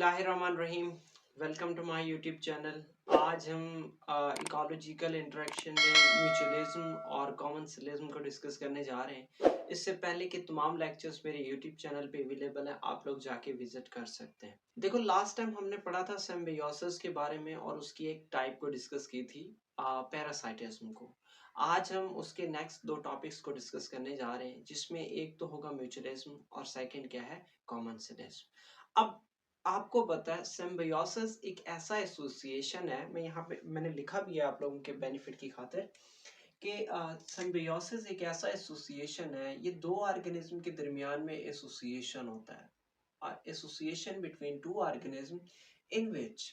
बिस्मिल्लाहिर्रहमानिर्रहीम। Welcome to my YouTube channel. आज हम इकोलॉजिकल इंटरेक्शन में म्यूचुअलिज्म और कॉमन्सलिज्म को डिस्कस करने जा रहे हैं। इससे पहले कि तमाम लेक्चर्स मेरे यूट्यूब चैनल पे अवेलेबल है, आप लोग जाके विजिट कर सकते हैं। देखो, लास्ट टाइम हमने पढ़ा था सिम्बियोसिस के बारे में और उसकी एक टाइप को डिस्कस की थी, पैरासाइटिज्म को। आज हम उसके नेक्स्ट दो टॉपिक्स को डिस्कस करने जा रहे हैं, जिसमें एक तो होगा म्यूचुअलिज्म और सेकंड क्या है, कॉमन्सलिज्म। अब आपको पता है सिम्बियोसिस एक ऐसा एसोसिएशन है, मैं यहाँ पे मैंने लिखा भी है आप लोगों के बेनिफिट की खातिर कि सिम्बियोसिस एक ऐसा एसोसिएशन है, ये दो ऑर्गेनिज्म के दरमियान में एसोसिएशन होता है। Association between two organism in which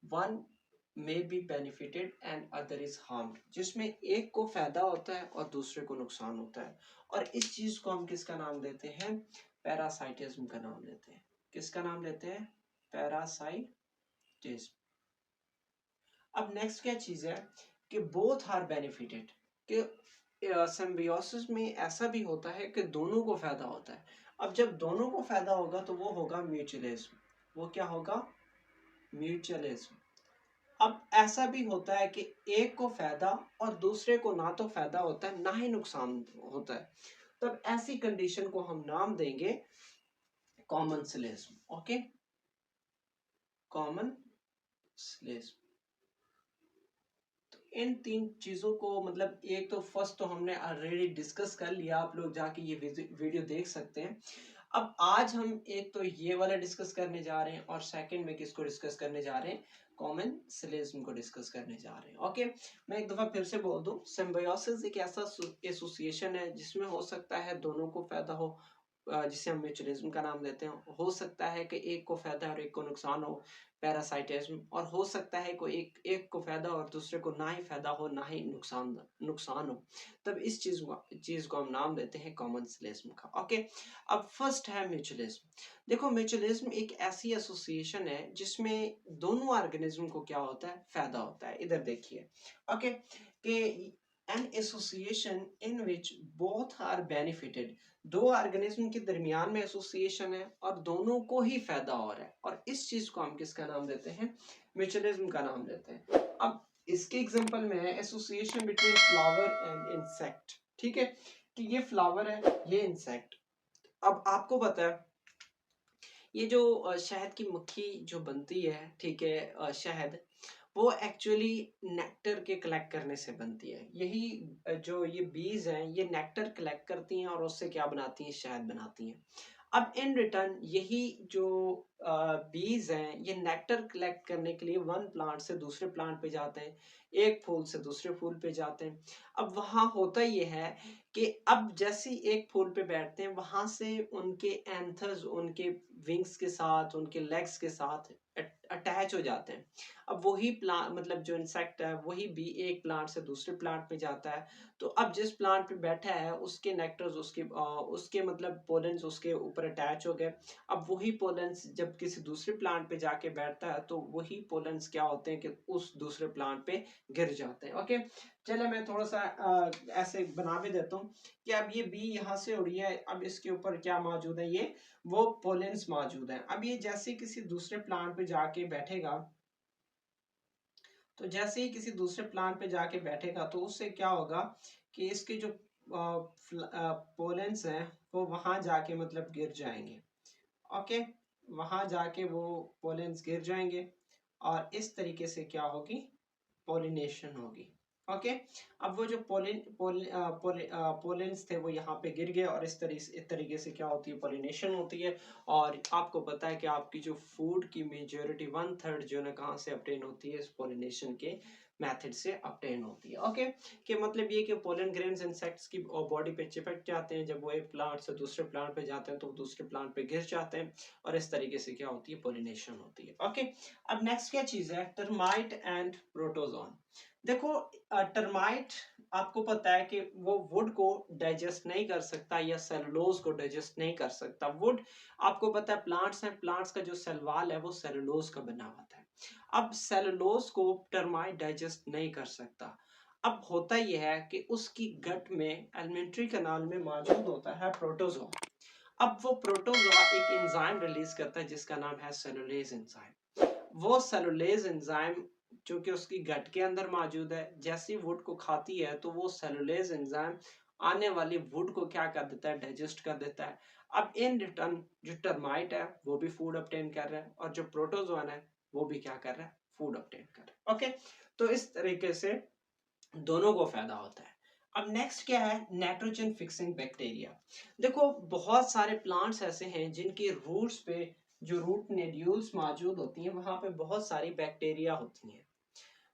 one may be benefited and other is harmed, जिसमें एक को फायदा होता है और दूसरे को नुकसान होता है। और इस चीज को हम किसका नाम देते हैं, पैरासाइटिज्म का नाम देते हैं। किसका नाम लेते हैं, पैरासाइटिज्म। अब नेक्स्ट क्या चीज है कि बोथ आर बेनिफिटेड, कि सिम्बियोसिस में ऐसा भी होता है कि दोनों को फायदा होता है। अब जब दोनों को फायदा होगा तो वो होगा म्यूचुअलिज्म। वो क्या होगा, म्यूचुअलिज्म। अब ऐसा भी होता है कि एक को फायदा और दूसरे को ना तो फायदा होता है ना ही नुकसान होता है, तब ऐसी कंडीशन को हम नाम देंगे कॉमन्सलिज्म। ओके, कॉमन्सलिज्म। तो इन तीन चीजों को, मतलब एक तो फर्स्ट तो हमने ऑलरेडी डिस्कस कर लिया, आप लोग जाके ये वीडियो देख सकते हैं। अब आज हम एक तो ये वाला डिस्कस करने जा रहे हैं और सेकंड में किसको डिस्कस करने जा रहे हैं, कॉमन्सलिज्म को डिस्कस करने जा रहे हैं। ओके, मैं एक दफा फिर से बोल दूं, सिम्बियोसिस एक ऐसा एसोसिएशन है जिसमें हो सकता है दोनों को फायदा हो, जिसे हम म्यूचुअलिज्म का नाम देते हैं। हो सकता है कि एक को फायदा और एक को नुकसान हो, पैरासाइटिज्म। और हो सकता है कोई एक को फायदा और दूसरे को ना ही फायदा हो ना ही नुकसान हो, तब इस चीज को हम नाम देते हैं कॉमन्सलिज्म का। ओके, अब फर्स्ट है म्यूचुअलिज्म। देखो, म्यूचुअलिज्म एक ऐसी एसोसिएशन है जिसमें दोनों ऑर्गेनिज्म को क्या होता है, फायदा होता है। इधर देखिए, ओके, कि an association in which both are benefited, दो ऑर्गेनिज्म के दरमियान में एसोसिएशन है और दोनों को ही फायदा हो रहा है, और इस चीज को हम किसका नाम देते हैं, म्यूचुअलिज्म का नाम देते हैं। अब इसके एग्जांपल में है association between flower and insect. ठीक है, कि ये फ्लावर है, ये इंसेक्ट। अब आपको पता है ये जो शहद की मक्खी जो बनती है, ठीक है, शहद, वो एक्चुअली नेक्टर के कलेक्ट करने से बनती है। यही जो ये बीज हैं, ये नेक्टर कलेक्ट करती हैं और उससे क्या बनाती हैं, शहद बनाती हैं। अब इन रिटर्न यही जो बीज हैं, ये नेक्टर कलेक्ट करने के लिए वन प्लांट से दूसरे प्लांट पे जाते हैं, एक फूल से दूसरे फूल पे जाते हैं। अब वहां होता ये है कि अब जैसे ही एक फूल पे बैठते हैं, वहां से उनके एंथर्स, उनके विंग्स के साथ, उनके लेग्स के साथ अटैच हो जाते हैं। अब वही प्लांट, मतलब जो इंसेक्ट है, वही बी एक प्लांट से दूसरे प्लांट पे जाता है। तो अब जिस प्लांट पे बैठा है उसके नेक्टर्स, उसके मतलब पोलेंस उसके ऊपर अटैच हो गए। अब वही पोलेंस जब किसी दूसरे प्लांट पे जाके बैठता है तो वही पोलेंस क्या होते हैं कि उस दूसरे प्लांट पे गिर जाते हैं। ओके, चले मैं थोड़ा सा ऐसे बना भी देता हूँ कि अब ये बी यहाँ से उड़ी है, अब इसके ऊपर क्या मौजूद है, ये वो पोलेंस मौजूद है। अब ये जैसे किसी दूसरे प्लांट पे जाके बैठेगा, तो जैसे ही किसी दूसरे प्लांट पे जाके बैठेगा तो उससे क्या होगा कि इसके जो पोलेंस हैं वो वहां जाके मतलब गिर जाएंगे। ओके, वहां जाके वो पोलेंस गिर जाएंगे और इस तरीके से क्या होगी, पोलिनेशन होगी। ओके, अब वो जो पोलेंस थे वो यहाँ पे गिर गए और इस तरीके से क्या होती है, पोलिनेशन होती है। और आपको पता है कि आपकी जो फूड की मेजोरिटी 1/3 जो है ना, कहाँ से ऑब्टेन होती है, इस पोलिनेशन के मेथड से ऑब्टेन होती है। ओके, कि मतलब ये कि पोलन ग्रेन्स इंसेक्ट्स की बॉडी पे चिपक जाते हैं, जब वो एक प्लांट से दूसरे प्लांट पे जाते हैं तो वो दूसरे प्लांट पे गिर जाते हैं और इस तरीके से क्या होती है, पोलिनेशन होती है। ओके, अब नेक्स्ट क्या चीज है, टर्माइट एंड प्रोटोजोन। देखो, टर्माइट आपको पता है कि वो वुड को डाइजेस्ट नहीं कर सकता या सेलुलोज को डाइजेस्ट नहीं कर सकता। वुड, आपको पता है प्लांट्स हैं, प्लांट्स का जो सेल वाल है वो सेलुलोज का बना होता है। अब सेलुलोज को टर्माइट डाइजेस्ट नहीं कर सकता। अब होता यह है कि उसकी गट में, एलिमेंट्री कैनाल में मौजूद होता है प्रोटोजोआ। अब वो प्रोटोजोआ एक एंजाइम रिलीज करता है जिसका नाम है सेलुलोज एंजाइम। वो सेलुलोज एंजाइम जो कि उसकी गट के अंदर मौजूद है, जैसी वुड को खाती है तो वो सेलुलोज एंजाइम आने वाली वुड को क्या कर देता है, डाइजेस्ट कर देता है। अब इन रिटर्न जो टर्माइट है वो भी फूड ऑब्टेन कर रहा है, और जो प्रोटोजोन है वो भी क्या कर रहा है, फूड ऑब्टेन कर रहा है। ओके, तो इस तरीके से दोनों को फायदा होता है। अब नेक्स्ट क्या है, नाइट्रोजन फिक्सिंग बैक्टीरिया। देखो बहुत सारे प्लांट्स ऐसे हैं जिनके रूट्स पे जो रूट नोड्यूल्स मौजूद होती हैं वहां पे बहुत सारी बैक्टीरिया होती हैं।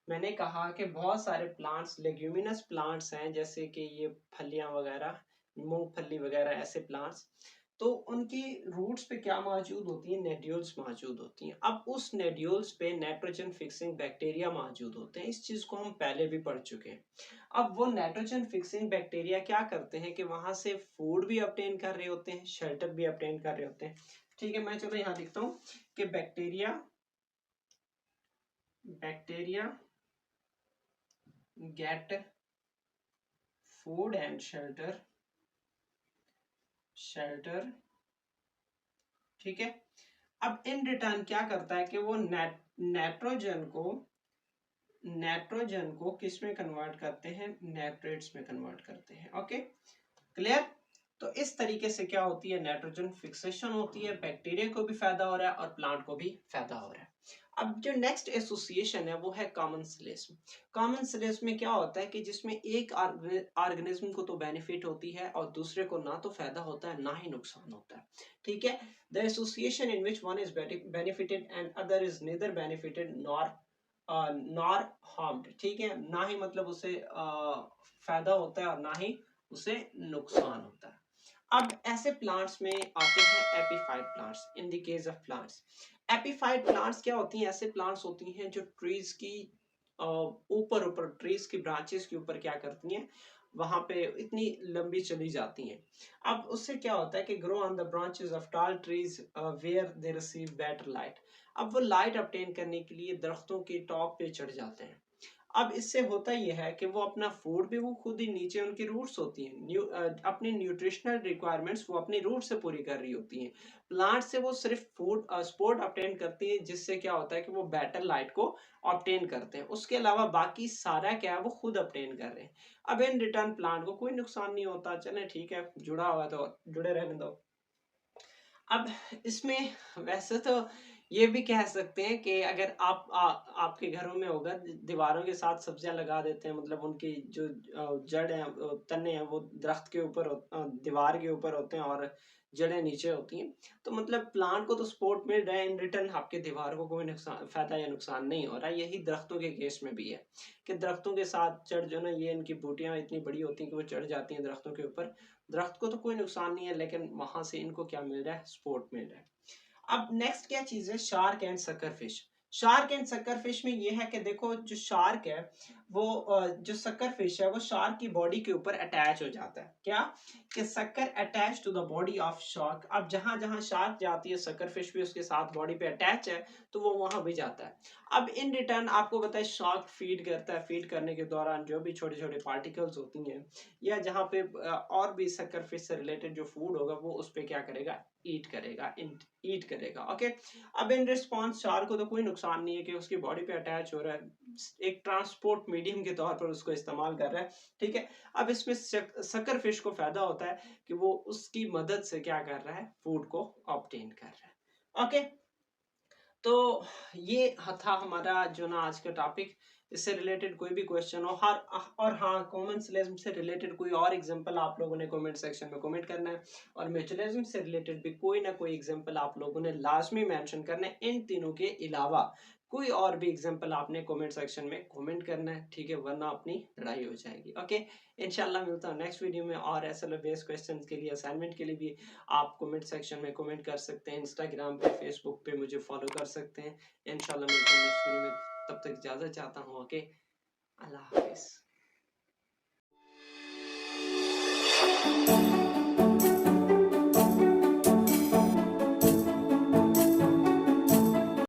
मैंने कहा कि बहुत सारे प्लांट्स लेग्यूमिनस प्लांट्स हैं, जैसे कि ये फलियां वगैरह, मूंगफली वगैरह, ऐसे प्लांट्स। तो उनकी रूट्स पे क्या मौजूद होती है, नेड्यूल्स मौजूद होती हैं। अब उस नेड्यूल्स पे नाइट्रोजन फिक्सिंग बैक्टीरिया मौजूद होते हैं। इस चीज को हम पहले भी पढ़ चुके हैं। अब वो नाइट्रोजन फिक्सिंग बैक्टीरिया क्या करते हैं कि वहां से फूड भी ऑब्टेन कर रहे होते हैं, शेल्टर भी ऑब्टेन कर रहे होते हैं। ठीक है, मैं चलो यहाँ लिखता हूँ कि bacteria bacteria get food and shelter। ठीक है, अब इन रिटर्न क्या करता है कि वो नाइट्रोजन को किस में कन्वर्ट करते हैं, नाइट्रेट्स में कन्वर्ट करते हैं। Okay, clear. तो इस तरीके से क्या होती है, नाइट्रोजन फिक्सेशन होती है, बैक्टीरिया को भी फायदा हो रहा है और प्लांट को भी फायदा हो रहा है। अब जो नेक्स्ट एसोसिएशन है वो है कॉमन सिलेस्म। कॉमन सिलेस्म में क्या होता है कि जिसमें एक ऑर्गेनिज्म को तो बेनिफिट होती है और दूसरे को ना तो फायदा होता है ना ही नुकसान होता है। ठीक है, the association in which one is benefited and other is neither benefited nor harmed. ठीक है, ना ही मतलब उसे फायदा होता है और ना ही उसे नुकसान होता है। अब ऐसे प्लांट्स में आते हैं epiphyte plants. In the case of plants, epiphyte plants क्या होती हैं, ऐसे प्लांट्स होती हैं जो ट्रीज की ऊपर ऊपर ट्रीज की ब्रांचेस के ऊपर क्या करती हैं, वहां पे इतनी लंबी चली जाती हैं। अब उससे क्या होता है कि grow on the branches of tall trees where they receive better light. अब वो लाइट ऑब्टेन करने के लिए दरख्तों के टॉप पे चढ़ जाते हैं। अब इससे होता यह है कि वो अपना फूड भी वो खुद ही, नीचे उनकी रूट्स होती हैं, अपनी न्यूट्रिशनल रिक्वायरमेंट्स वो अपनी रूट से पूरी कर रही होती हैं। प्लांट से वो सिर्फ फूड स्पोर्ट ऑब्टेन करती है, जिससे क्या होता है कि वो बेटर लाइट को ऑब्टेन करते हैं। उसके अलावा बाकी सारा क्या है वो खुद ऑब्टेन कर रहे हैं। अब इन रिटर्न प्लांट को कोई नुकसान नहीं होता। चले ठीक है, जुड़ा हुआ तो जुड़े रहने दो। अब इसमें वैसे तो ये भी कह सकते हैं कि अगर आपके घरों में होगा, दीवारों के साथ सब्जियां लगा देते हैं, मतलब उनकी जो जड़ है, तने हैं, वो दरख्त के ऊपर दीवार के ऊपर होते हैं और जड़ें नीचे होती हैं। तो मतलब प्लांट को तो सपोर्ट मिल रहा है, इन रिटर्न आपके दीवार को कोई नुकसान, फायदा या नुकसान नहीं हो रहा। यही दरख्तों के केस में भी है कि दरख्तों के साथ जड़ जो ना, ये इनकी बूटियां इतनी बड़ी होती हैं कि वो चढ़ जाती हैं दरख्तों के ऊपर। दरख्त को तो कोई नुकसान नहीं है, लेकिन वहां से इनको क्या मिल रहा है, सपोर्ट मिल रहा है। अब नेक्स्ट क्या चीज है, shark and sucker fish. Shark and sucker fish में ये है कि देखो जो शार्क है वो जो सक्कर फिश है वो शार्क की बॉडी के ऊपर अटैच हो जाता है। क्या कि sucker attach to the body of shark. अब जहां जहां शार्क जाती है, सक्कर फिश भी उसके साथ बॉडी पे अटैच है, तो वो वहां भी जाता है। अब इन रिटर्न आपको बताए शार्क फीड करता है, फीड करने के दौरान जो भी छोटे छोटे पार्टिकल्स होती हैं, या जहाँ पे और भी सक्कर फिश से रिलेटेड जो फूड होगा वो उस पे क्या करेगा, ईट करेगा, ईट करेगा। ओके, अब इन रिस्पॉन्स शार्क को तो कोई नुकसान नहीं है कि उसकी बॉडी पे अटैच हो रहा है, एक ट्रांसपोर्ट मीडियम के तौर पर उसको इस्तेमाल कर रहा है। ठीक है, अब इसमें सक्कर फिश को फायदा होता है कि वो उसकी मदद से क्या कर रहा है, फूड को ऑब्टेन कर रहा है। ओके, तो ये था हमारा जो ना आज का टॉपिक। इससे रिलेटेड कोई भी क्वेश्चन हो, हर और हाँ, कॉमन सिलेज्म से रिलेटेड कोई और एग्जांपल आप लोगों ने कमेंट सेक्शन में कमेंट करना है, और म्यूचुअलिज्म से रिलेटेड भी कोई ना कोई एग्जांपल आप लोगों ने लाजमी मेंशन करना है। इन तीनों के अलावा कोई और भी एग्जांपल आपने कमेंट सेक्शन में कमेंट करना है। ठीक है, वरना अपनी लड़ाई हो जाएगी। ओके, इंशाल्लाह मिलता हूँ नेक्स्ट वीडियो में। और ऐसे बेस्ड क्वेश्चंस के लिए, असाइनमेंट के लिए भी आप कमेंट सेक्शन में कमेंट कर सकते हैं। इंस्टाग्राम पे, फेसबुक पे मुझे फॉलो कर सकते हैं। इंशाल्लाह मिलते हैं नेक्स्ट वीडियो में। तब तक इजाजत चाहता हूँ। ओके, अल्लाह हाफिज।